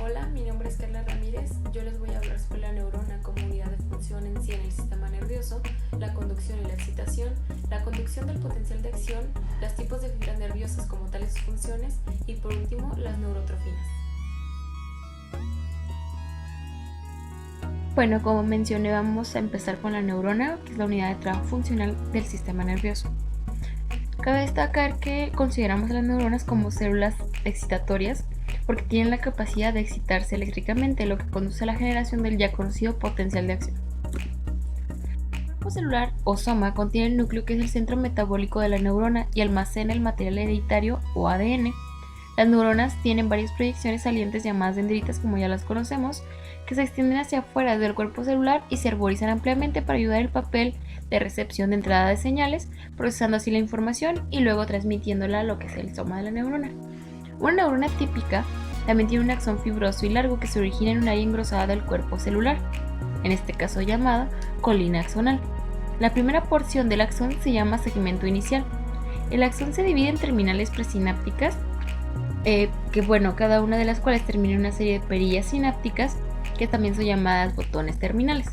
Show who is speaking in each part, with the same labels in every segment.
Speaker 1: Hola, mi nombre es Carla Ramírez. Yo les voy a hablar sobre la neurona como unidad de función en sí en el sistema nervioso, la conducción y la excitación, la conducción del potencial de acción, los tipos de fibras nerviosas como tales sus funciones y por último las neurotrofinas.
Speaker 2: Bueno, como mencioné, vamos a empezar con la neurona, que es la unidad de trabajo funcional del sistema nervioso. Cabe destacar que consideramos a las neuronas como células excitatorias porque tienen la capacidad de excitarse eléctricamente, lo que conduce a la generación del ya conocido potencial de acción. El cuerpo celular o soma contiene el núcleo, que es el centro metabólico de la neurona, y almacena el material hereditario o ADN. Las neuronas tienen varias proyecciones salientes llamadas dendritas, como ya las conocemos, que se extienden hacia afuera del cuerpo celular y se arborizan ampliamente para ayudar el papel de recepción de entrada de señales, procesando así la información y luego transmitiéndola a lo que es el soma de la neurona. Una neurona típica también tiene un axón fibroso y largo que se origina en un área engrosada del cuerpo celular, en este caso llamada colina axonal. La primera porción del axón se llama segmento inicial. El axón se divide en terminales presinápticas, cada una de las cuales termina en una serie de perillas sinápticas, que también son llamadas botones terminales.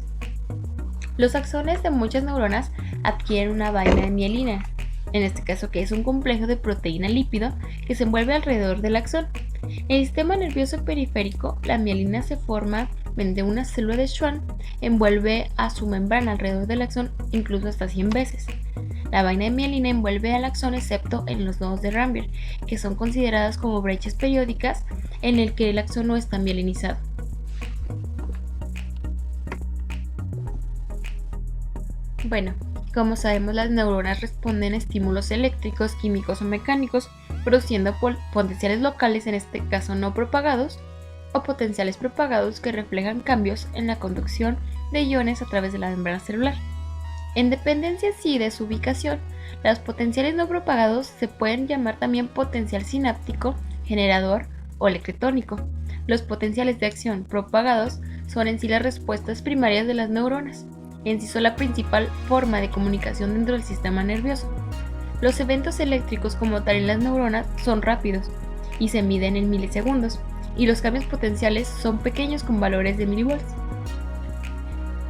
Speaker 2: Los axones de muchas neuronas adquieren una vaina de mielina, en este caso que es un complejo de proteína lípido que se envuelve alrededor del axón. En el sistema nervioso periférico, la mielina se forma mediante una célula de Schwann, envuelve a su membrana alrededor del axón incluso hasta 100 veces. La vaina de mielina envuelve al axón excepto en los nodos de Rambier, que son consideradas como brechas periódicas en el que el axón no está mielinizado. Bueno, como sabemos, las neuronas responden a estímulos eléctricos, químicos o mecánicos, produciendo potenciales locales, en este caso no propagados, o potenciales propagados que reflejan cambios en la conducción de iones a través de la membrana celular. En dependencia así de su ubicación, los potenciales no propagados se pueden llamar también potencial sináptico, generador o electrotónico. Los potenciales de acción propagados son en sí las respuestas primarias de las neuronas, en sí son la principal forma de comunicación dentro del sistema nervioso. Los eventos eléctricos como tal en las neuronas son rápidos y se miden en milisegundos, y los cambios potenciales son pequeños con valores de milivolts.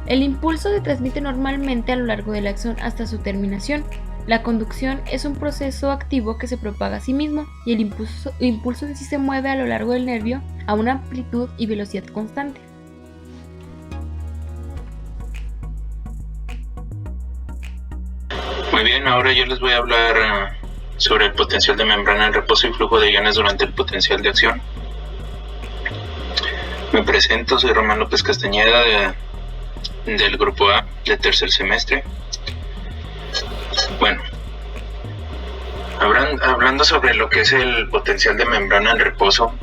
Speaker 2: El impulso se transmite normalmente a lo largo del axón hasta su terminación. La conducción es un proceso activo que se propaga a sí mismo, y el impulso en sí se mueve a lo largo del nervio a una amplitud y velocidad constante.
Speaker 3: Muy bien, ahora yo les voy a hablar sobre el potencial de membrana en reposo y flujo de iones durante el potencial de acción. Me presento, soy Román López Castañeda del grupo A de tercer semestre. Bueno, hablando sobre lo que es el potencial de membrana en reposo,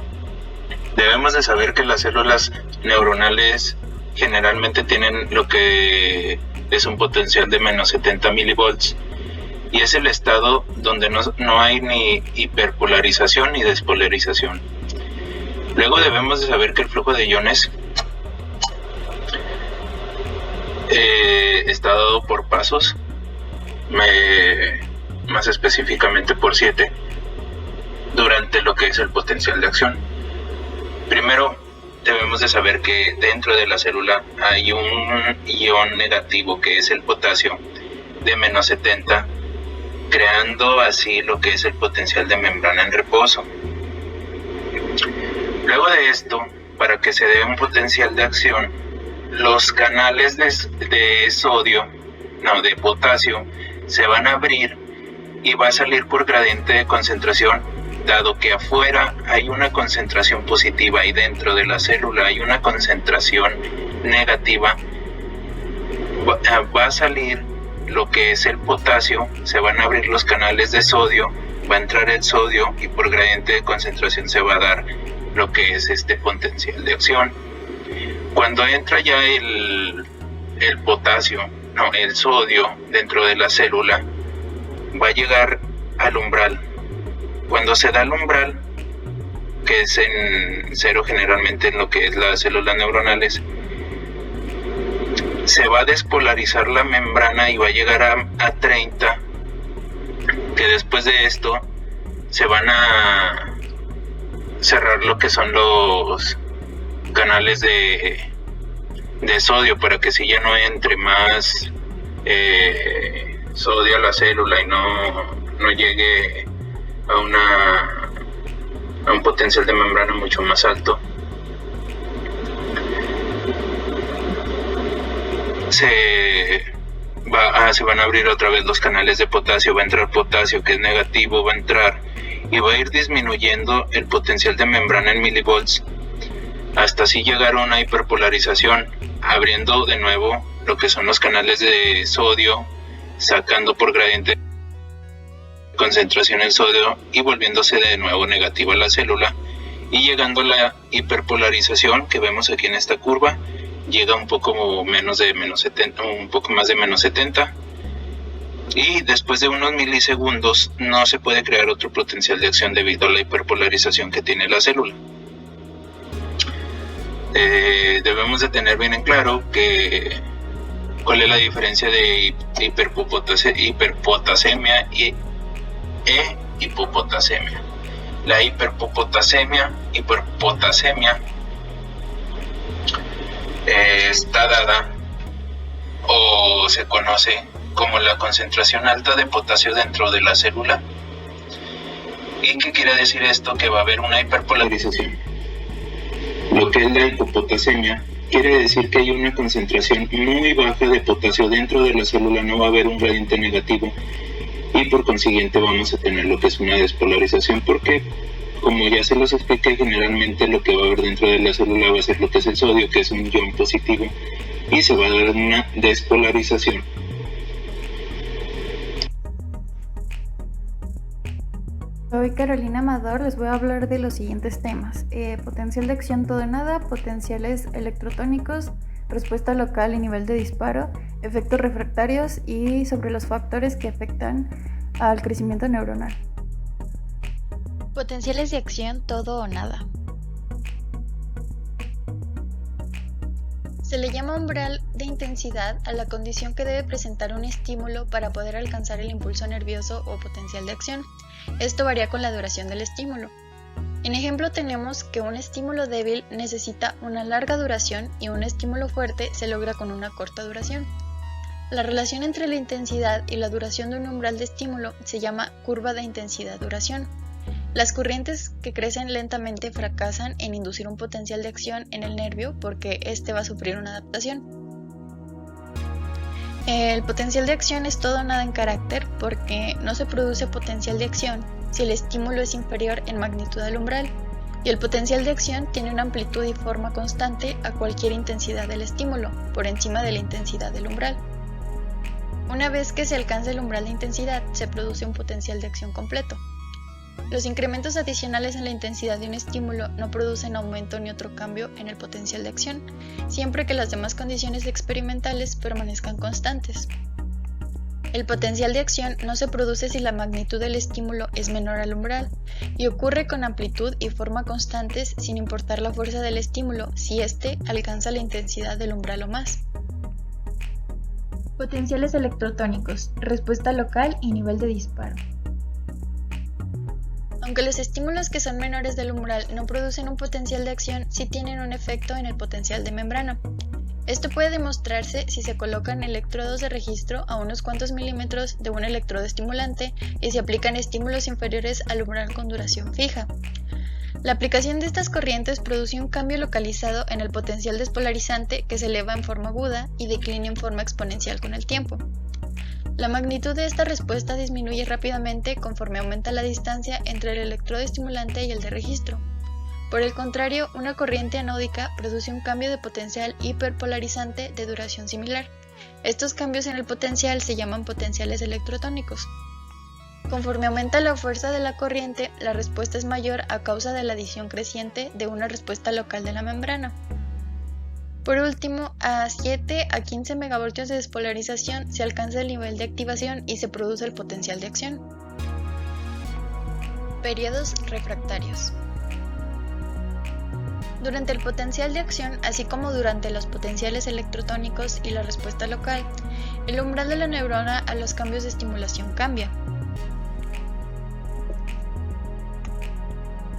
Speaker 3: debemos de saber que las células neuronales generalmente tienen lo que es un potencial de menos 70 milivolts, y es el estado donde no hay ni hiperpolarización ni despolarización. Luego debemos de saber que el flujo de iones está dado por pasos, más específicamente por 7, durante lo que es el potencial de acción. Primero, debemos de saber que dentro de la célula hay un ion negativo, que es el potasio, de menos 70, creando así lo que es el potencial de membrana en reposo. Luego de esto, para que se dé un potencial de acción, los canales de potasio se van a abrir y va a salir por gradiente de concentración. Dado que afuera hay una concentración positiva y dentro de la célula hay una concentración negativa, va a salir lo que es el potasio, se van a abrir los canales de sodio, va a entrar el sodio y por gradiente de concentración se va a dar lo que es este potencial de acción. Cuando entra ya el sodio dentro de la célula, va a llegar al umbral. Cuando se da el umbral, que es en 0 generalmente en lo que es las células neuronales, se va a despolarizar la membrana y va a llegar a 30, que después de esto se van a cerrar lo que son canales de sodio para que si ya no entre más sodio a la célula y no llegue a un potencial de membrana mucho más alto. Se van a abrir otra vez los canales de potasio, va a entrar potasio que es negativo, va a entrar y va a ir disminuyendo el potencial de membrana en milivolts hasta así llegar a una hiperpolarización, abriendo de nuevo lo que son los canales de sodio, sacando por gradiente de concentración el sodio y volviéndose de nuevo negativa la célula, y llegando a la hiperpolarización que vemos aquí en esta curva, llega un poco menos de menos 70, un poco más de menos 70, y después de unos milisegundos no se puede crear otro potencial de acción debido a la hiperpolarización que tiene la célula. Debemos de tener bien en claro cuál es la diferencia de hiperpotasemia e hipopotasemia. La hiperpotasemia está dada o se conoce como la concentración alta de potasio dentro de la célula. ¿Y qué quiere decir esto? Que va a haber una hiperpolarización. Lo que es la hipopotasemia quiere decir que hay una concentración muy baja de potasio dentro de la célula, no va a haber un gradiente negativo y por consiguiente vamos a tener lo que es una despolarización, porque como ya se los expliqué, generalmente lo que va a haber dentro de la célula va a ser lo que es el sodio, que es un ion positivo, y se va a dar una despolarización.
Speaker 4: Soy Carolina Amador, les voy a hablar de los siguientes temas: potencial de acción todo o nada, potenciales electrotónicos, respuesta local y nivel de disparo, efectos refractarios y sobre los factores que afectan al crecimiento neuronal.
Speaker 5: Potenciales de acción todo o nada. Se le llama umbral de intensidad a la condición que debe presentar un estímulo para poder alcanzar el impulso nervioso o potencial de acción. Esto varía con la duración del estímulo. En ejemplo tenemos que un estímulo débil necesita una larga duración y un estímulo fuerte se logra con una corta duración. La relación entre la intensidad y la duración de un umbral de estímulo se llama curva de intensidad-duración. Las corrientes que crecen lentamente fracasan en inducir un potencial de acción en el nervio porque éste va a sufrir una adaptación. El potencial de acción es todo o nada en carácter porque no se produce potencial de acción si el estímulo es inferior en magnitud al umbral, y el potencial de acción tiene una amplitud y forma constante a cualquier intensidad del estímulo, por encima de la intensidad del umbral. Una vez que se alcanza el umbral de intensidad, se produce un potencial de acción completo. Los incrementos adicionales en la intensidad de un estímulo no producen aumento ni otro cambio en el potencial de acción, siempre que las demás condiciones experimentales permanezcan constantes. El potencial de acción no se produce si la magnitud del estímulo es menor al umbral, y ocurre con amplitud y forma constantes sin importar la fuerza del estímulo si éste alcanza la intensidad del umbral o más. Potenciales electrotónicos, respuesta local y nivel de disparo. Aunque los estímulos que son menores del umbral no producen un potencial de acción, sí tienen un efecto en el potencial de membrana. Esto puede demostrarse si se colocan electrodos de registro a unos cuantos milímetros de un electrodo estimulante y se aplican estímulos inferiores al umbral con duración fija. La aplicación de estas corrientes produce un cambio localizado en el potencial despolarizante que se eleva en forma aguda y declina en forma exponencial con el tiempo. La magnitud de esta respuesta disminuye rápidamente conforme aumenta la distancia entre el electrodo estimulante y el de registro. Por el contrario, una corriente anódica produce un cambio de potencial hiperpolarizante de duración similar. Estos cambios en el potencial se llaman potenciales electrotónicos. Conforme aumenta la fuerza de la corriente, la respuesta es mayor a causa de la adición creciente de una respuesta local de la membrana. Por último, a 7 a 15 megavoltios de despolarización se alcanza el nivel de activación y se produce el potencial de acción. Periodos refractarios. Durante el potencial de acción, así como durante los potenciales electrotónicos y la respuesta local, el umbral de la neurona a los cambios de estimulación cambia.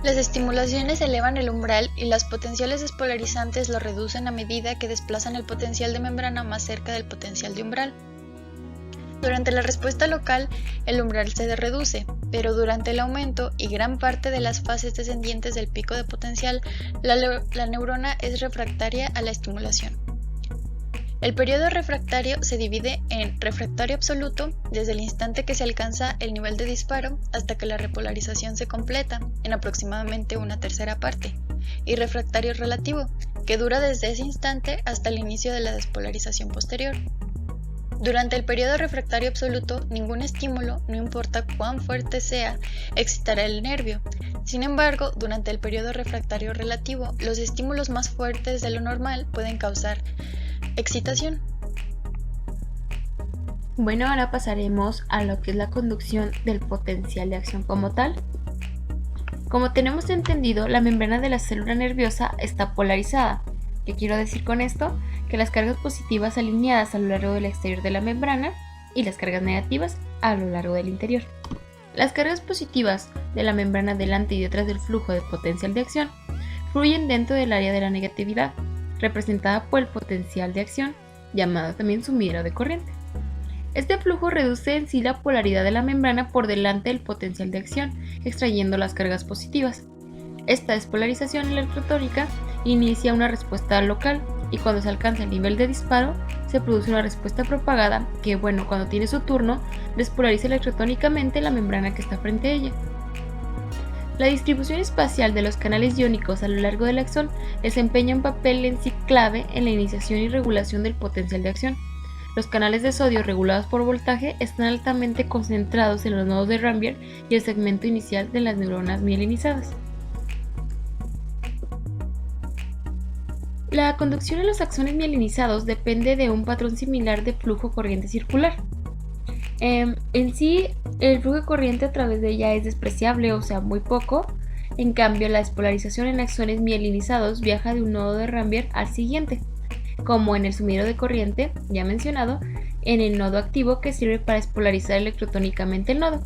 Speaker 5: Las estimulaciones elevan el umbral y las potenciales despolarizantes lo reducen a medida que desplazan el potencial de membrana más cerca del potencial de umbral. Durante la respuesta local, el umbral se reduce, pero durante el aumento y gran parte de las fases descendientes del pico de potencial, la neurona es refractaria a la estimulación. El periodo refractario se divide en refractario absoluto, desde el instante que se alcanza el nivel de disparo hasta que la repolarización se completa, en aproximadamente una tercera parte, y refractario relativo, que dura desde ese instante hasta el inicio de la despolarización posterior. Durante el periodo refractario absoluto, ningún estímulo, no importa cuán fuerte sea, excitará el nervio. Sin embargo, durante el periodo refractario relativo, los estímulos más fuertes de lo normal pueden causar excitación.
Speaker 2: Bueno, ahora pasaremos a lo que es la conducción del potencial de acción como tal. Como tenemos entendido, la membrana de la célula nerviosa está polarizada. ¿Qué quiero decir con esto? Que las cargas positivas alineadas a lo largo del exterior de la membrana y las cargas negativas a lo largo del interior. Las cargas positivas de la membrana delante y detrás del flujo de potencial de acción fluyen dentro del área de la negatividad, representada por el potencial de acción, llamado también sumidero de corriente. Este flujo reduce en sí la polaridad de la membrana por delante del potencial de acción, extrayendo las cargas positivas. Esta despolarización electrotónica inicia una respuesta local y cuando se alcanza el nivel de disparo se produce una respuesta propagada que, cuando tiene su turno, despolariza electrotónicamente la membrana que está frente a ella. La distribución espacial de los canales iónicos a lo largo del axón desempeña un papel en sí clave en la iniciación y regulación del potencial de acción. Los canales de sodio regulados por voltaje están altamente concentrados en los nodos de Rambier y el segmento inicial de las neuronas mielinizadas. La conducción en los axones mielinizados depende de un patrón similar de flujo corriente circular. En sí, el flujo de corriente a través de ella es despreciable, o sea, muy poco. En cambio, la despolarización en axones mielinizados viaja de un nodo de Rambier al siguiente, como en el sumidero de corriente, ya mencionado, en el nodo activo que sirve para despolarizar electrotónicamente el nodo,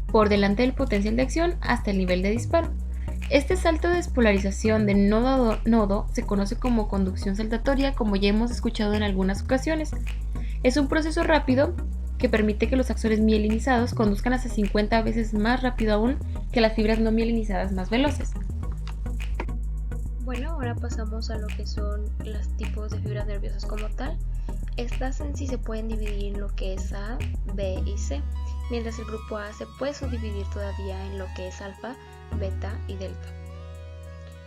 Speaker 2: por delante del potencial de acción hasta el nivel de disparo. Este salto de despolarización de nodo a nodo se conoce como conducción saltatoria, como ya hemos escuchado en algunas ocasiones. Es un proceso rápido que permite que los axones mielinizados conduzcan hasta 50 veces más rápido aún que las fibras no mielinizadas más veloces.
Speaker 1: Bueno, ahora pasamos a lo que son los tipos de fibras nerviosas como tal. Estas en sí se pueden dividir en lo que es A, B y C, mientras el grupo A se puede subdividir todavía en lo que es alfa, beta y delta.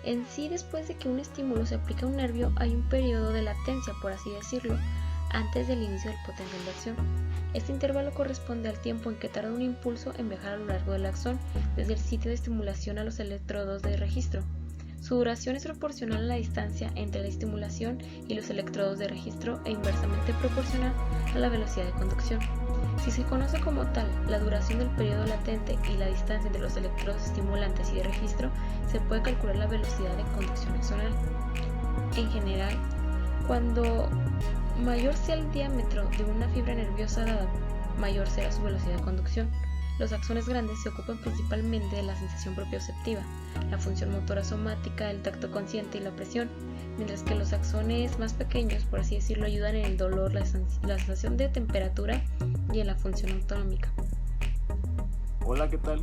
Speaker 1: En sí, después de que un estímulo se aplica a un nervio, hay un periodo de latencia, por así decirlo, antes del inicio del potencial de acción. Este intervalo corresponde al tiempo en que tarda un impulso en viajar a lo largo del axón, desde el sitio de estimulación a los electrodos de registro. Su duración es proporcional a la distancia entre la estimulación y los electrodos de registro e inversamente proporcional a la velocidad de conducción. Si se conoce como tal la duración del periodo latente y la distancia entre los electrodos estimulantes y de registro, se puede calcular la velocidad de conducción axonal. En general, cuando mayor sea el diámetro de una fibra nerviosa dada, mayor será su velocidad de conducción. Los axones grandes se ocupan principalmente de la sensación propioceptiva, la función motora somática, el tacto consciente y la presión, mientras que los axones más pequeños, por así decirlo, ayudan en el dolor, la sensación de temperatura y en la función autonómica.
Speaker 6: Hola, ¿qué tal?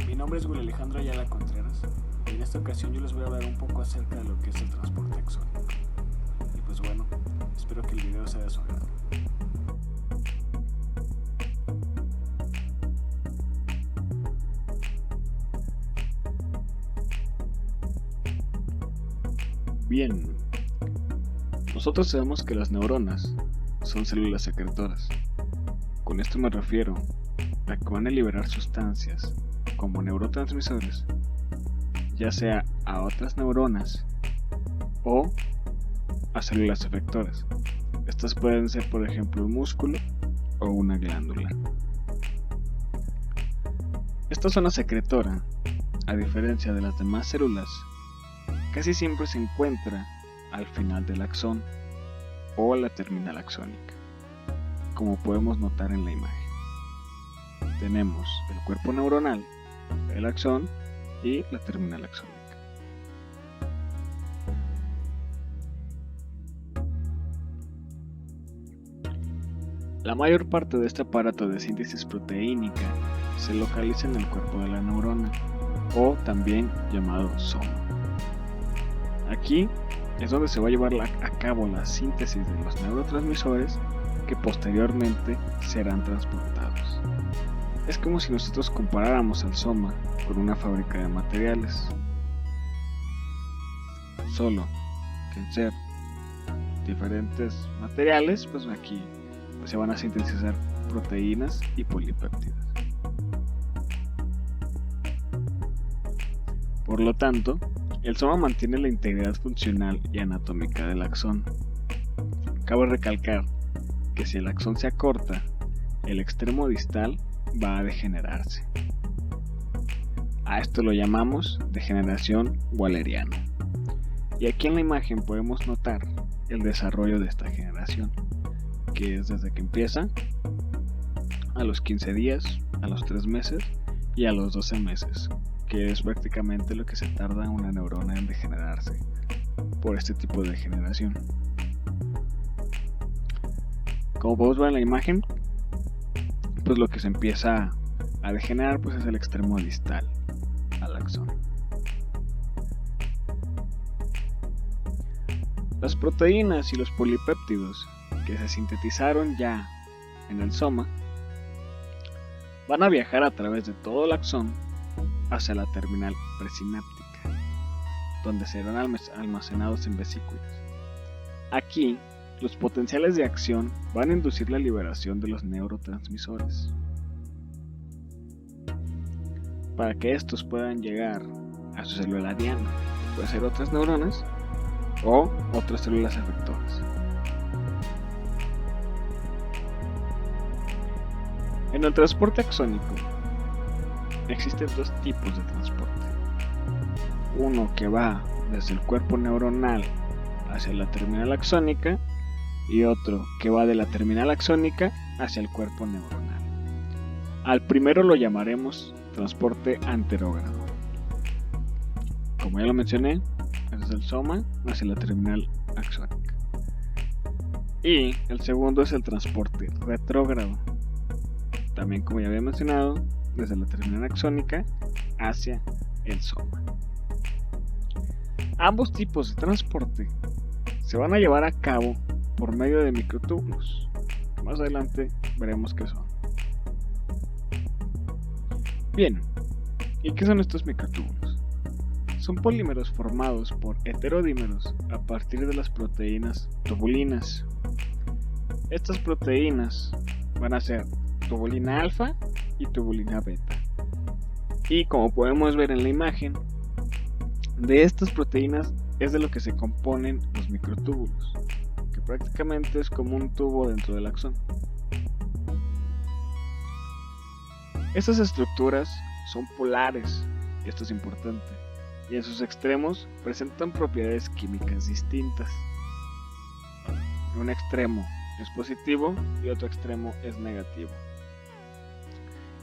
Speaker 6: Mi nombre es Willy Alejandro Ayala Contreras y en esta ocasión yo les voy a hablar un poco acerca de lo que es el transporte axónico. Y pues bueno, espero que el video sea de su agrado. Bien, nosotros sabemos que las neuronas son células secretoras. Con esto me refiero a que van a liberar sustancias como neurotransmisores, ya sea a otras neuronas o a células efectoras. Estas pueden ser, por ejemplo, un músculo o una glándula. Esta zona secretora, a diferencia de las demás células, casi siempre se encuentra al final del axón o la terminal axónica, como podemos notar en la imagen. Tenemos el cuerpo neuronal, el axón y la terminal axónica. La mayor parte de este aparato de síntesis proteínica se localiza en el cuerpo de la neurona, o también llamado soma. Aquí es donde se va a llevar a cabo la síntesis de los neurotransmisores que posteriormente serán transportados. Es como si nosotros comparáramos al soma con una fábrica de materiales, solo que en ser diferentes materiales, pues aquí se van a sintetizar proteínas y polipéptidos. Por lo tanto, el soma mantiene la integridad funcional y anatómica del axón. Cabe recalcar que si el axón se acorta, el extremo distal va a degenerarse. A esto lo llamamos degeneración walleriana. Y aquí en la imagen podemos notar el desarrollo de esta generación, que es desde que empieza a los 15 días, a los 3 meses y a los 12 meses, que es prácticamente lo que se tarda una neurona en degenerarse por este tipo de degeneración. Como podemos ver en la imagen, pues lo que se empieza a degenerar pues es el extremo distal al axón. Las proteínas y los polipéptidos que se sintetizaron ya en el soma van a viajar a través de todo el axón hacia la terminal presináptica, donde serán almacenados en vesículas. Aquí, los potenciales de acción van a inducir la liberación de los neurotransmisores, para que estos puedan llegar a su célula diana, puede ser otras neuronas o otras células efectoras. En el transporte axónico existen dos tipos de transporte. Uno que va desde el cuerpo neuronal hacia la terminal axónica y otro que va de la terminal axónica hacia el cuerpo neuronal. Al primero lo llamaremos transporte anterógrado. Como ya lo mencioné, desde el soma hacia la terminal axónica. Y el segundo es el transporte retrógrado. También, como ya había mencionado, desde la terminal axónica hacia el soma. Ambos tipos de transporte se van a llevar a cabo por medio de microtúbulos. Más adelante veremos qué son. Bien, ¿y qué son estos microtúbulos? Son polímeros formados por heterodímeros a partir de las proteínas tubulinas. Estas proteínas van a ser tubulina alfa y tubulina beta. Y como podemos ver en la imagen, de estas proteínas es de lo que se componen los microtúbulos, que prácticamente es como un tubo dentro del axón. Estas estructuras son polares, y esto es importante, y en sus extremos presentan propiedades químicas distintas. Un extremo es positivo y otro extremo es negativo.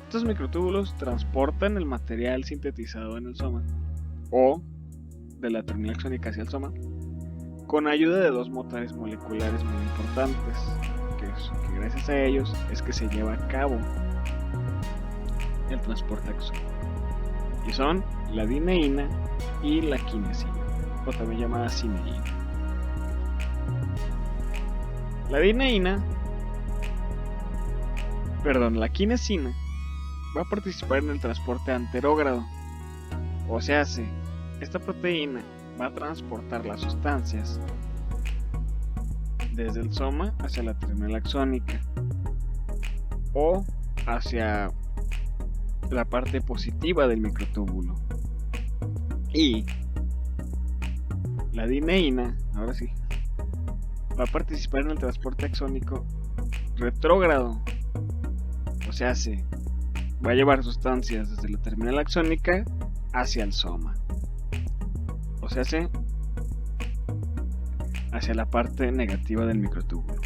Speaker 6: Estos microtúbulos transportan el material sintetizado en el soma o de la terminal axónica hacia el soma con ayuda de dos motores moleculares muy importantes, que gracias a ellos es que se lleva a cabo el transporte axónico, y son la dineína y la quinesina, o también llamada cineína. La quinesina va a participar en el transporte anterógrado, o sea, esta proteína va a transportar las sustancias desde el soma hacia la terminal axónica o hacia la parte positiva del microtúbulo. Y la dineína, ahora sí, va a participar en el transporte axónico retrógrado, o sea, va a llevar sustancias desde la terminal axónica hacia el soma, o sea, hacia la parte negativa del microtúbulo.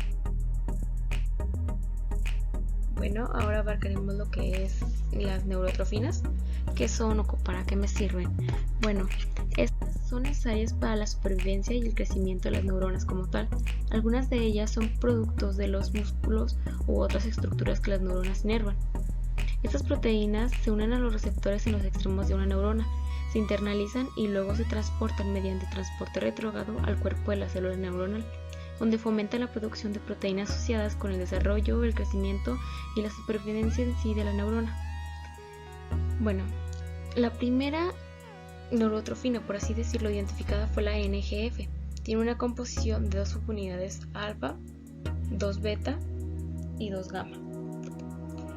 Speaker 2: Bueno, ahora abarcaremos lo que es las neurotrofinas. ¿Qué son o para qué me sirven? Bueno, estas son necesarias para la supervivencia y el crecimiento de las neuronas como tal. Algunas de ellas son productos de los músculos u otras estructuras que las neuronas inervan. Estas proteínas se unen a los receptores en los extremos de una neurona, se internalizan y luego se transportan mediante transporte retrógrado al cuerpo de la célula neuronal, donde fomentan la producción de proteínas asociadas con el desarrollo, el crecimiento y la supervivencia en sí de la neurona. Bueno, la primera neurotrofina, por así decirlo, identificada fue la NGF. Tiene una composición de 2 subunidades alfa, 2 beta y 2 gamma.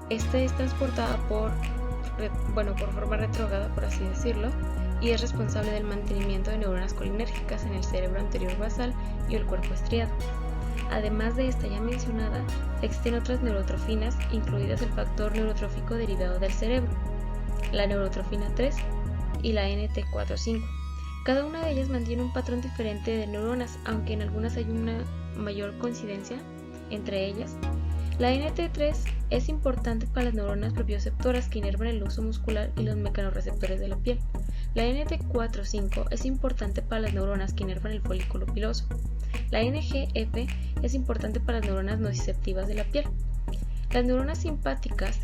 Speaker 2: Esta es transportada por forma retrógrada, por así decirlo, y es responsable del mantenimiento de neuronas colinérgicas en el cerebro anterior basal y el cuerpo estriado. Además de esta ya mencionada, existen otras neurotrofinas, incluidas el factor neurotrófico derivado del cerebro, la neurotrofina 3 y la NT4-5. Cada una de ellas mantiene un patrón diferente de neuronas, aunque en algunas hay una mayor coincidencia entre ellas. La NT3 es importante para las neuronas propioceptoras que inervan el uso muscular y los mecanorreceptores de la piel. La NT4-5 es importante para las neuronas que inervan el folículo piloso. La NGF es importante para las neuronas nociceptivas de la piel. Las neuronas simpáticas,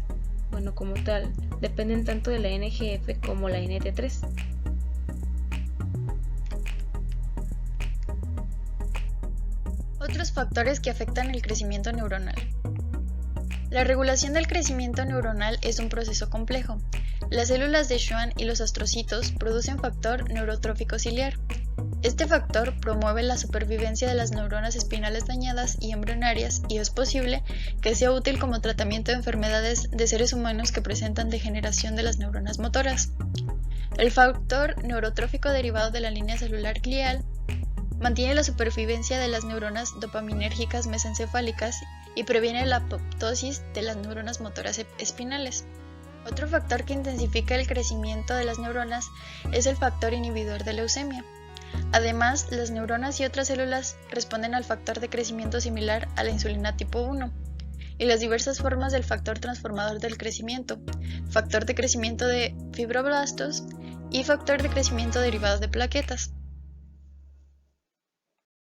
Speaker 2: como tal, dependen tanto de la NGF como la NT3.
Speaker 5: Otros factores que afectan el crecimiento neuronal. La regulación del crecimiento neuronal es un proceso complejo. Las células de Schwann y los astrocitos producen factor neurotrófico ciliar. Este factor promueve la supervivencia de las neuronas espinales dañadas y embrionarias y es posible que sea útil como tratamiento de enfermedades de seres humanos que presentan degeneración de las neuronas motoras. El factor neurotrófico derivado de la línea celular glial mantiene la supervivencia de las neuronas dopaminérgicas mesencefálicas y previene la apoptosis de las neuronas motoras espinales. Otro factor que intensifica el crecimiento de las neuronas es el factor inhibidor de leucemia. Además, las neuronas y otras células responden al factor de crecimiento similar a la insulina tipo 1 y las diversas formas del factor transformador del crecimiento, factor de crecimiento de fibroblastos y factor de crecimiento derivado de plaquetas.